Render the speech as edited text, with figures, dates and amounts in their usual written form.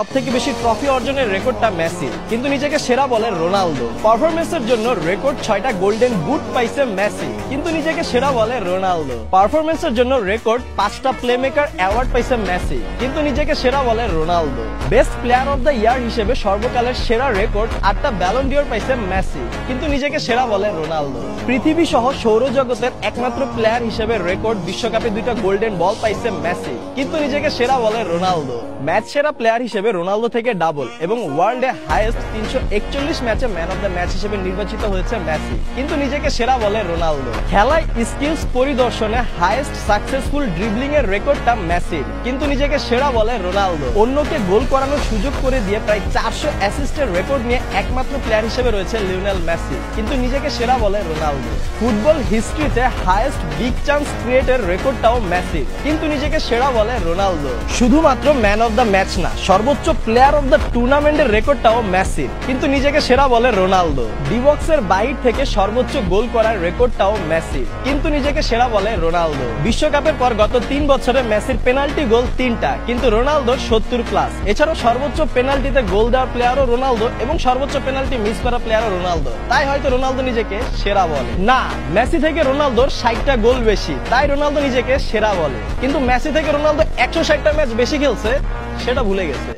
সবথেকে বেশি ট্রফি অর্জনের রেকর্ডটা মেসি, কিন্তু নিজেকে সেরা বলে রোনালদো। পারফরমেন্সের জন্য রেকর্ড 6টা গোল্ডেন বুট পাইছে মেসি, কিন্তু নিজেকে সেরা বলে রোনালদো। পারফরমেন্সের জন্য রেকর্ড 5টা প্লেমেকার অ্যাওয়ার্ড পাইছে মেসি, কিন্তু নিজেকে সেরা বলে Ronaldo. Best player of the year হিসেবে সর্বকালের সেরা রেকর্ড 8টা ব্যালন ডিওর পাইছে মেসি, কিন্তু নিজেকে সেরা বলে রোনালদো। পৃথিবী সহ সৌরজগতের একমাত্র প্লেয়ার হিসেবে রেকর্ড বিশ্বকাপে 2টা গোল্ডেন বল পাইছে মেসি, কিন্তু নিজেকে সেরা বলে রোনালদো। ম্যাচ সেরা প্লেয়ার হিসেবে রোনালদো থেকে ডাবল এবং ওয়ার্ল্ডে হাইয়েস্ট 341 ম্যাচে ম্যান অফ দ্য ম্যাচ হিসেবে নির্বাচিত হয়েছে মেসি, কিন্তু নিজেকে সেরা বলে রোনালদো। খেলায় স্কিলস পরিদর্শনে হাইয়েস্ট সাকসেসফুল ড্রিবলিং এর রেকর্ডটা মেসির, কিন্তু নিজেকে সেরা বলে রোনালদো। অন্যকে গোল করানোর সুযোগ করে দিয়ে প্রায় 400 অ্যাসিস্টের রেকর্ড নিয়ে একমাত্র প্লেয়ার হিসেবে রয়েছে লিওনেল মেসি, কিন্তু নিজেকে সেরা বলে রোনালদো। ফুটবল হিস্ট্রিতে হাইয়েস্ট বিগ চান্স ক্রিয়েটের রেকর্ডটাও মেসির, কিন্তু নিজেকে সেরা বলে রোনালদো। শুধুমাত্র ম্যান অফ দ্য ম্যাচ না, সর্বোচ্চ প্লেয়ার অফ দ্য টুর্নামেন্টের রেকর্ডটাও মেসির, কিন্তু নিজেকে সেরা বলে রোনালদো। ডিবক্সের বাইর থেকে সর্বোচ্চ গোল করার রেকর্ডটাও মেসির, কিন্তু নিজেকে সেরা বলে রোনালদো। বিশ্বকাপের পর গত 3 বছরে মেসির পেনাল্টি গোল 3টা, কিন্তু রোনালদোর 70+। এছাড়াও সর্বোচ্চ পেনাল্টিতে গোল দেওয়ার প্লেয়ারও রোনালদো এবং সর্বোচ্চ পেনাল্টি মিস করা প্লেয়ারও রোনালদো, তাই হয়তো রোনালদো নিজেকে সেরা বলে। না, মেসি থেকে রোনালদোর 60টা গোল বেশি, তাই রোনালদো নিজেকে সেরা বলে। কিন্তু মেসি থেকে রোনালদো 160টা ম্যাচ বেশি খেলছে, সেটা ভুলে গেছে।